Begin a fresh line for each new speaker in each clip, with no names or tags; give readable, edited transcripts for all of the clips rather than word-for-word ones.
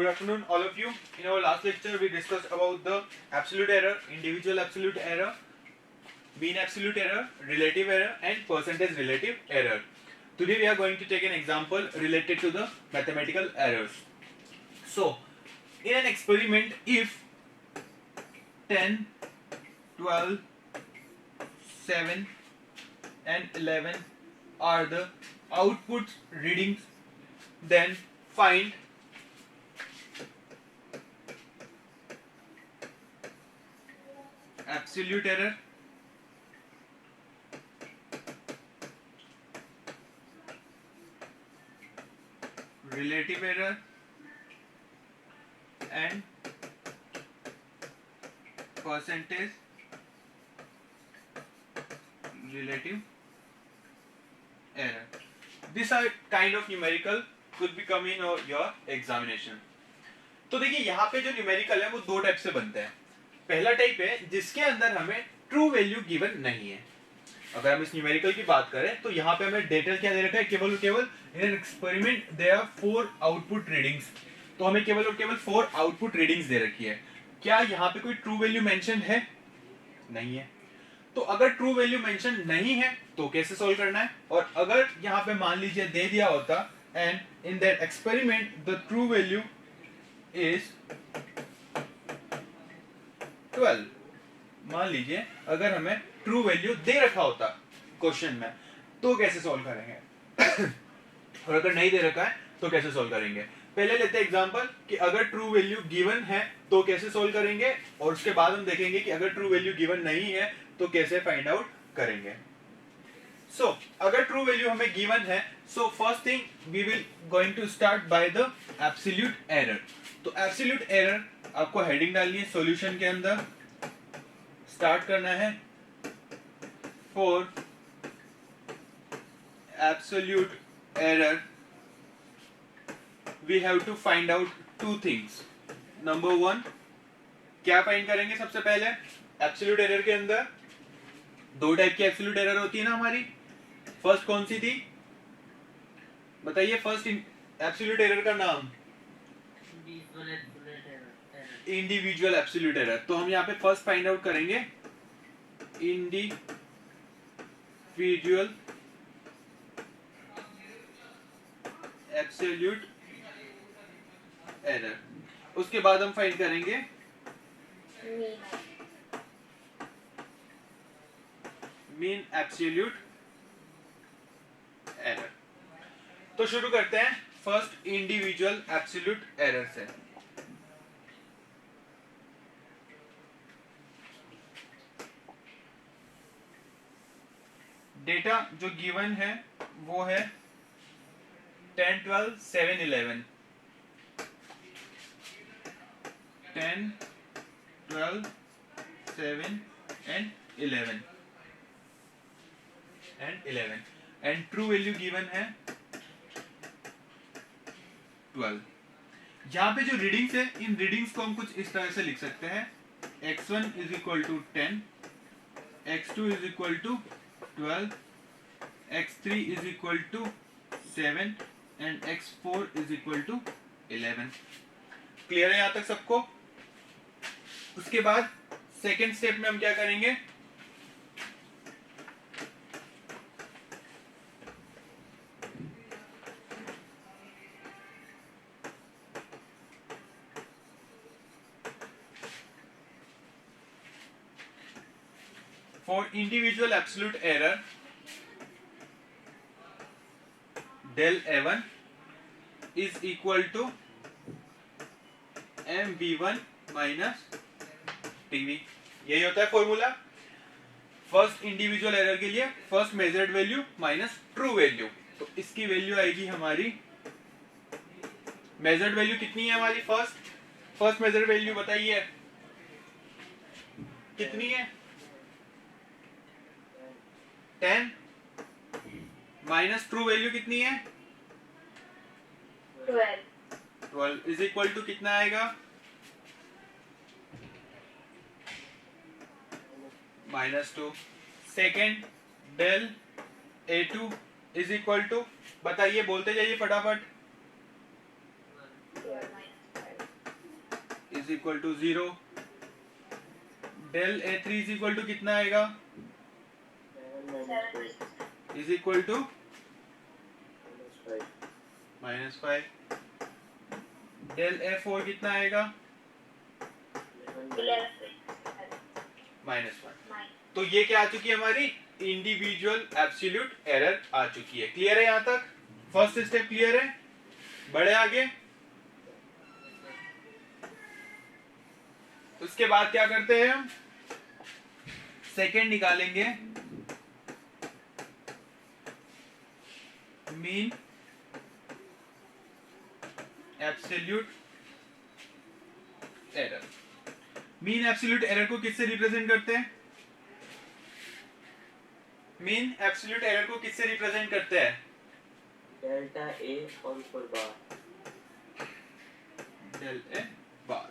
Good afternoon, all of you. In our last lecture, we discussed about the absolute error, individual absolute error, mean absolute error, relative error, and percentage relative error. Today, we are going to take an example related to the mathematical errors. So, in an experiment, if 10, 12, 7, and 11 are the output readings, then find absolute error, relative error, and percentage relative error. These are kind of numerical could be come in your examination. तो देखिए यहाँ पे जो numerical है वो दो type से बनते हैं. पहला टाइप है जिसके अंदर हमें ट्रू वैल्यू गिवन नहीं है. अगर हम इस न्यूमेरिकल की बात करें तो यहाँ पे हमें डेटा क्या दे रखा है, केवल in an experiment there are 4 output readings. तो हमें केवल और केवल 4 आउटपुट रीडिंग्स दे रखी है. क्या यहाँ पे कोई ट्रू वैल्यू मेंशन है? नहीं है. तो अगर ट्रू वैल्यू मेंशन नहीं है तो कैसे सोल्व करना है? और अगर यहाँ पे मान लीजिए दे दिया होता and in that experiment the true value is 12. मान लीजिए अगर हमें ट्रू वैल्यू दे रखा होता क्वेश्चन में तो कैसे सोल्व करेंगे? और अगर नहीं दे रखा है तो कैसे सोल्व करेंगे? पहले लेते हैं एग्जांपल कि अगर ट्रू वैल्यू गिवन है तो कैसे सोल्व करेंगे, और उसके बाद हम देखेंगे कि अगर ट्रू वैल्यू गिवन नहीं है तो कैसे फाइंड आउट करेंगे. सो अगर ट्रू वैल्यू हमें गिवन है, so first thing we will going to start by the absolute error. तो एब्सोल्यूट एरर आपको हेडिंग डालनी है सॉल्यूशन के अंदर. स्टार्ट करना है for absolute error we have to find out two things. Number one, क्या फाइंड करेंगे सबसे पहले? एब्सोल्यूट एरर के अंदर दो टाइप की एब्सोल्यूट एरर होती है ना हमारी. फर्स्ट कौन सी थी बताइए? फर्स्ट एब्सोल्यूट एरर का नाम इंडिविजुअल एब्सोल्यूट एरर. तो हम यहाँ पे फर्स्ट फाइंड आउट करेंगे इंडिविजुअल एब्सोल्यूट एरर. उसके बाद हम फाइंड करेंगे मीन एब्सोल्यूट एरर. तो शुरू करते हैं फर्स्ट इंडिविजुअल एब्सोल्यूट एरर से. डेटा जो गिवन है वो है 10, 12, 7, 11. 10, 12, 7 and 11 and true value given है 12. यहाँ पे जो रीडिंग्स है इन रीडिंग्स को हम कुछ इस तरह से लिख सकते हैं. x1 is equal to 10, x2 is equal to 12, x3 is equal to 7 and x4 is equal to 11. Clear है यहाँ तक सबको? उसके बाद सेकेंड स्टेप में हम क्या करेंगे? For individual absolute error del A1 is equal to MV1 minus TV. यही होता है फॉर्मूला फर्स्ट इंडिविजुअल एरर के लिए. First measured value minus true value. तो इसकी वैल्यू आएगी हमारी मेजर्ड वैल्यू कितनी है हमारी? फर्स्ट मेजर्ड वैल्यू बताइए कितनी है? 10 माइनस ट्रू वैल्यू कितनी है? 12 इज इक्वल टू कितना आएगा? -2. Second del A2 is equal to बताइए, बोलते जाइए फटाफट. Is equal to 0। Del A three is equal to कितना आएगा? Is equal to -5। Del A four कितना आएगा? -1। तो ये क्या आ चुकी है हमारी? इंडिविजुअल एब्सोल्यूट एरर आ चुकी है। क्लियर है यहाँ तक? फर्स्ट स्टेप क्लियर है? बढ़े आगे। उसके बाद क्या करते हैं हम? सेकेंड निकालेंगे, mean absolute error. Mean absolute error को किससे रिप्रेजेंट करते हैं? मीन एब्सोल्यूट एरर को किससे रिप्रेजेंट करते हैं?
डेल्टा ए और ऊपर बार।
Del A bar.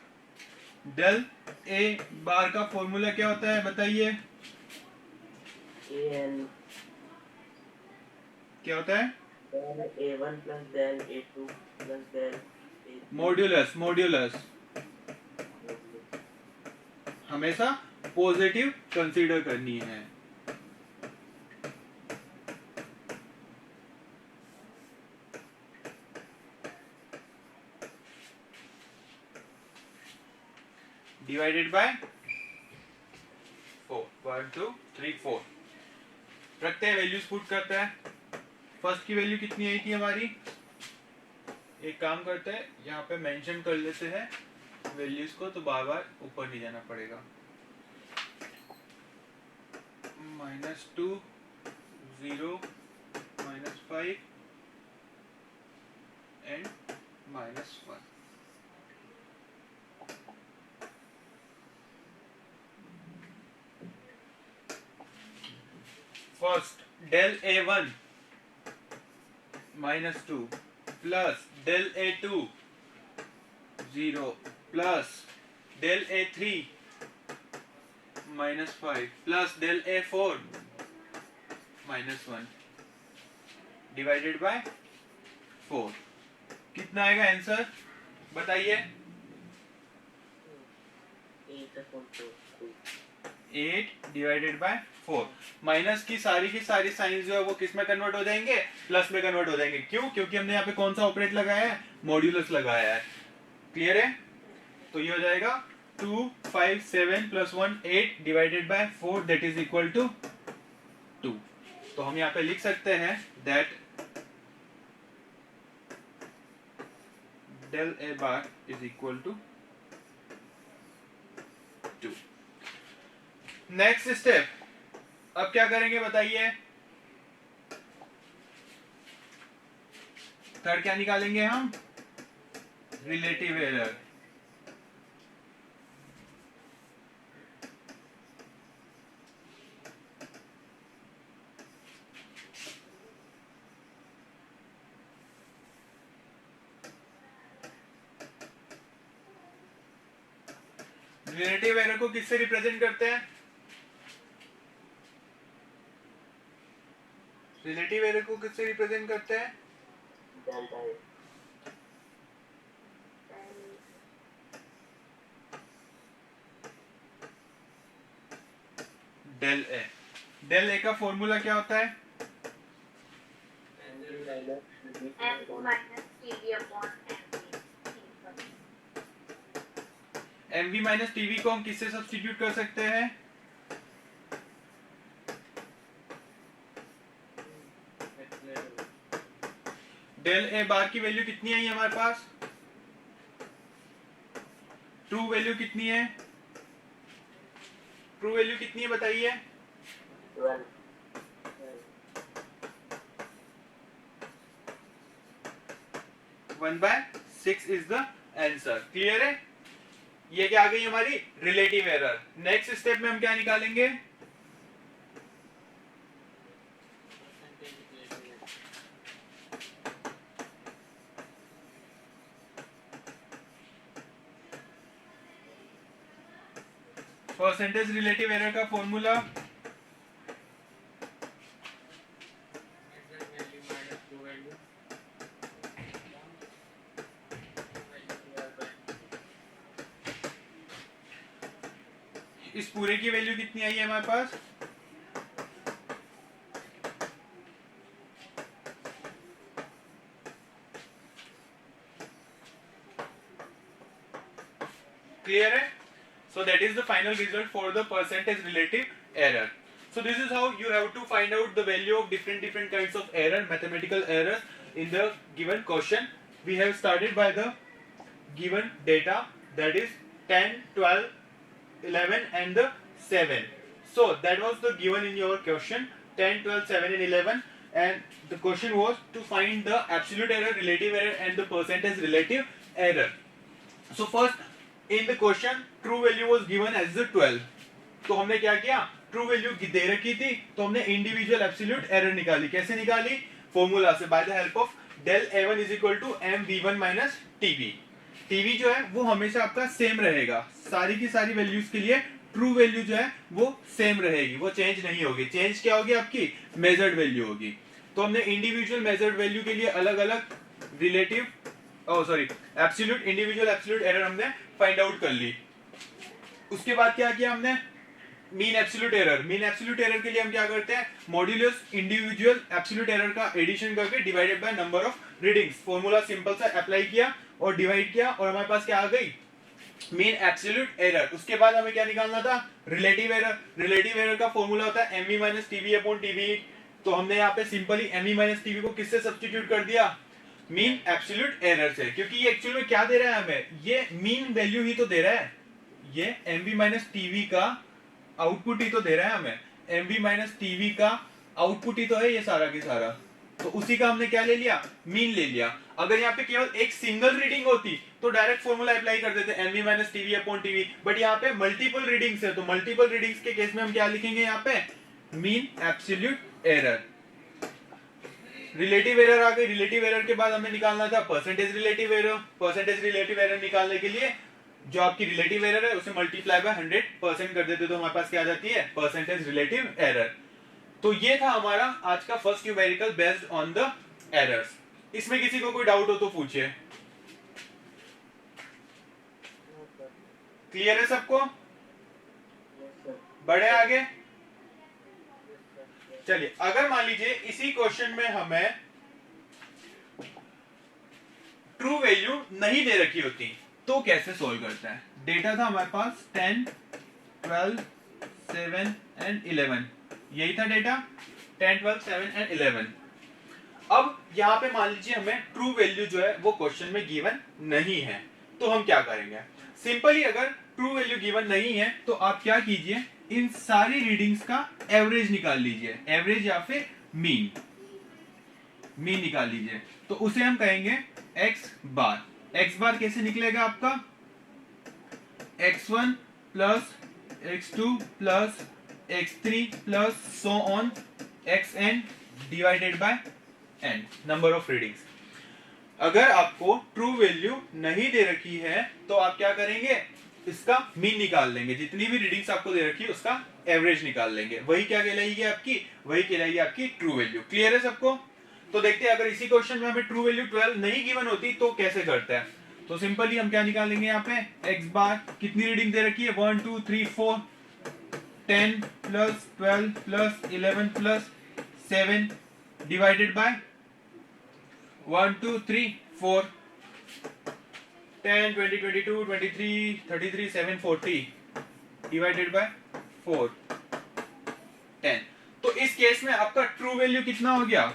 Del A बार का फॉर्मूला क्या होता है बताइए?
एन
क्या होता है?
Del A one plus del A two plus del ए3।
मॉड्यूलस। मॉड्यूलस हमेशा पॉजिटिव कंसीडर करनी है। Divided by 4। 1 2 3 4 रखते हैं, वैल्यूज पुट करते हैं। फर्स्ट की वैल्यू कितनी आई थी हमारी? एक काम करते हैं, यहाँ पे मेंशन कर लेते हैं वैल्यूज को, तो बार बार ऊपर नहीं जाना पड़ेगा। -2 0 -5 एंड -1। First del A1 -2 plus del A2 0 plus del A3 -5 plus del A4 -1 divided by 4। कितना आएगा आंसर बताइए? 8 डिवाइडेड बाय 4। माइनस की सारी साइंस जो है वो किस में कन्वर्ट हो जाएंगे? प्लस में कन्वर्ट हो जाएंगे। क्यों? क्योंकि हमने यहाँ पे कौन सा ऑपरेट लगाया है? मॉड्यूलस लगाया है। क्लियर है? तो ये हो जाएगा 2 5 7 plus 1 8 divided by 4 that is equal to 2। तो हम यहाँ पे लिख सकते हैं that del A bar is equal to 2। Next step, अब क्या करेंगे बताइए? थर्ड क्या निकालेंगे हम? Relative error. रिलेटिव एरर को किससे रिप्रेजेंट करते हैं? रिलेटिव एरर को किससे रिप्रेजेंट करते हैं?
Delta A.
Del A. Del A का फॉर्मूला क्या होता है? mv माइनस टीवी को हम किससे सब्स्टिट्यूट कर सकते हैं? डेल ए बार की वैल्यू कितनी आई हमारे पास? ट्रू वैल्यू कितनी है? ट्रू वैल्यू कितनी है बताइए? 1/6 इज द आंसर। क्लियर है? ये क्या आ गई हमारी? Relative error. नेक्स्ट स्टेप में हम क्या निकालेंगे? परसेंटेज रिलेटिव एरर का फॉर्मूला इस पूरे की वैल्यू कितनी आई है हमारे पास? Clear है? So that is the final result for the percentage relative error. So this is how you have to find out the value of different kinds of error, mathematical errors in the given question. We have started by the given data, that is 10, 12, 11 and the 7. So that was the given in your question, 10, 12, 7 and 11, and the question was to find the absolute error, relative error and the percentage relative error. So first in the question true value was given as the 12. तो हमने क्या किया, true value दे रखी थी तो हमने individual absolute error निकाली. कैसे निकाली? फॉर्मूला से, by the help of del a1 is equal to mv1 minus tv. tv जो है वो हमेशा आपका सेम रहेगा, सारी की सारी वैल्यूज के लिए ट्रू वैल्यू जो है वो सेम रहेगी, वो चेंज नहीं होगी. चेंज क्या होगी? आपकी मेजर्ड वैल्यू होगी. तो हमने इंडिविजुअल मेजर्ड वैल्यू के लिए अलग अलग relative absolute, individual absolute error हमने फाइंड आउट कर ली. उसके बाद क्या किया हमने? Mean absolute error. Mean absolute error के लिए हम क्या करते हैं? मॉड्यूलस इंडिविजुअल एब्सोल्यूट एरर का एडिशन करके divided by number of readings, formula simple सा अप्लाई किया और डिवाइड किया और हमारे पास क्या आ गई? Mean absolute error. उसके बाद हमें क्या निकालना था? Relative error. रिलेटिव एरर का फॉर्मूला होता है mv minus TV upon TV. तो हमने यहाँ पे सिंपली mv माइनस टीवी को किससे सब्स्टिट्यूट कर दिया? मीन एब्सोल्यूट एरर से. क्योंकि ये एक्चुअल में क्या दे रहा है हमें? ये मीन वैल्यू ही तो दे रहा है. ये mv माइनस टीवी का आउटपुट ही तो दे रहा है हमें. mv माइनस टीवी का आउटपुट ही तो है ये सारा की सारा. तो उसी का हमने क्या ले लिया? मीन ले लिया. अगर यहाँ पे केवल एक सिंगल रीडिंग होती तो डायरेक्ट फॉर्मूला अप्लाई कर देते mv minus TV upon TV. But यहाँ पे मल्टीपल रीडिंग्स है तो मल्टीपल रीडिंग्स के केस में हम क्या लिखेंगे यहाँ पे? Mean absolute error. Relative error आ गई. रिलेटिव एरर के बाद हमें निकालना था percentage relative error. Percentage relative error निकालने के लिए जो आपकी रिलेटिव एरर है उसे मल्टीप्लाई बाय 100% कर देते तो हमारे पास क्या आ जाती है? Percentage relative error. तो ये था हमारा आज का first numerical based on the errors. इसमें किसी को कोई डाउट हो तो पूछिए. क्लियर है सबको? बढ़े आगे. चलिए, अगर मान लीजिए इसी क्वेश्चन में हमें ट्रू वैल्यू नहीं दे रखी होती तो कैसे सोल्व करता है? डेटा था हमारे पास 10, 12, 7 एंड 11. यही था डेटा 10, 12, 7 एंड 11. अब यहाँ पे मान लीजिए हमें ट्रू वैल्यू जो है वो क्वेश्चन में गिवन नहीं है तो हम क्या करेंगे? सिंपली अगर ट्रू वैल्यू गिवन नहीं है तो आप क्या कीजिए? इन सारी रीडिंग्स का एवरेज निकाल लीजिए. एवरेज या फिर मीन निकाल लीजिए. तो उसे हम कहेंगे एक्स बार. एक्स बार कैसे निकलेगा आपका? x1 plus x2 plus x3 plus so on xn divided by n, number of readings. अगर आपको ट्रू वैल्यू नहीं दे रखी है तो आप क्या करेंगे? इसका मीन निकाल लेंगे. जितनी भी रीडिंग्स आपको दे रखी है उसका एवरेज निकाल लेंगे. वही क्या कहलाएगी आपकी? वही कहलाएगी आपकी ट्रू वैल्यू. क्लियर है सबको? तो देखते हैं अगर इसी क्वेश्चन में हमें ट्रू वैल्यू 12 नहीं गिवन होती तो कैसे करते हैं. तो सिंपली हम क्या निकालेंगे यहाँ पे? एक्स बार कितनी रीडिंग दे रखी है? 1 2 3 4. 10 plus 12 plus 11 plus 7 divided by 1 2 3 4. 10 20 22 23 33 7 40 divided by 4 10. तो इस केस में आपका ट्रू वैल्यू कितना हो गया?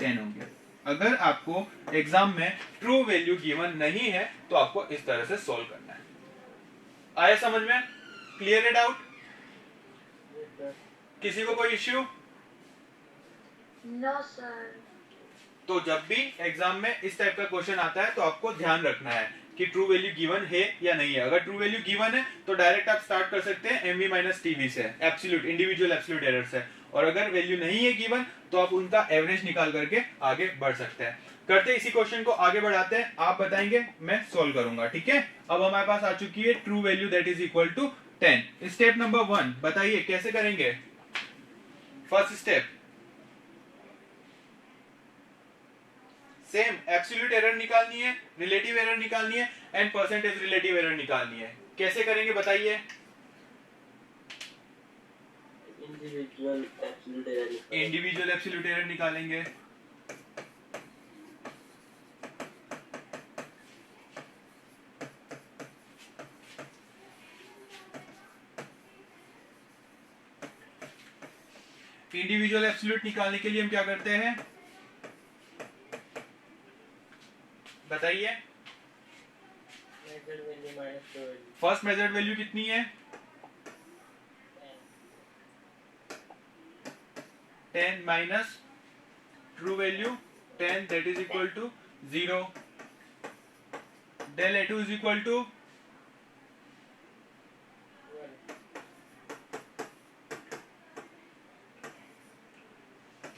10 हो गया. अगर आपको एग्जाम में ट्रू वैल्यू गिवन नहीं है तो आपको इस तरह से सॉल्व करना है. आया समझ में? क्लियर है डाउट? किसी को कोई इश्यू?
No sir.
तो जब भी एग्जाम में इस टाइप का क्वेश्चन आता है तो आपको ध्यान रखना है कि ट्रू वैल्यू गिवन है या नहीं है. अगर ट्रू वैल्यू गिवन है तो डायरेक्ट आप स्टार्ट कर सकते हैं mv माइनस टीवी से, एब्सोल्यूट इंडिविजुअल एब्सोल्यूट एरर से. और अगर वैल्यू नहीं है गिवन तो आप उनका एवरेज निकाल करके आगे बढ़ सकते हैं. करते इसी क्वेश्चन को आगे बढ़ाते हैं. आप बताएंगे, मैं सोल्व करूंगा. ठीक है? अब हमारे पास आ चुकी है true value that is equal to 10. Step number 1 बताइए कैसे करेंगे? First step same absolute error निकालनी है, रिलेटिव एरर निकालनी है एंड परसेंटेज रिलेटिव एरर निकालनी है। कैसे करेंगे बताइए?
Individual absolute error
individual absolute error निकालेंगे। इंडिविजुअल एब्सोल्यूट निकालने के लिए हम क्या करते हैं बताइए?
Measured value minus true value.
First measured value कितनी है? 10 minus true value 10 that is equal to 0। del a2 is equal to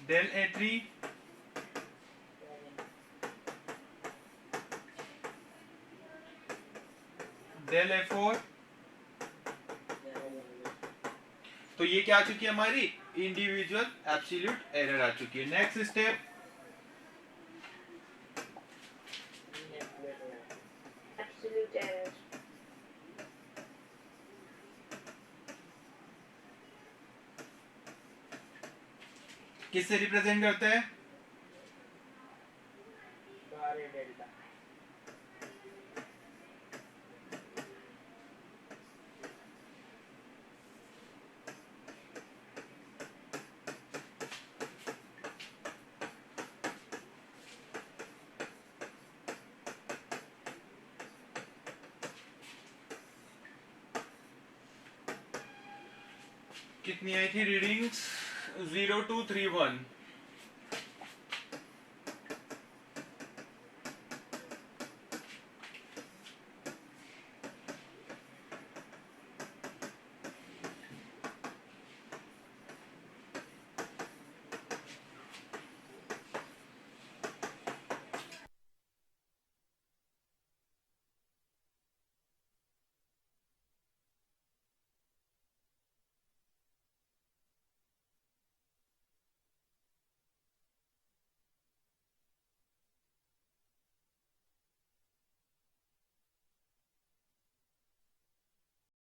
del a3 del a4। तो ये क्या आ चुकी है हमारी इंडिविजुअल एब्सोल्यूट एरर आ चुकी है। Next step
Absolute error.
किससे रिप्रेजेंट करते हैं?
बारे डेल्टा।
कितनी आई थी रीडिंग्स? 0231।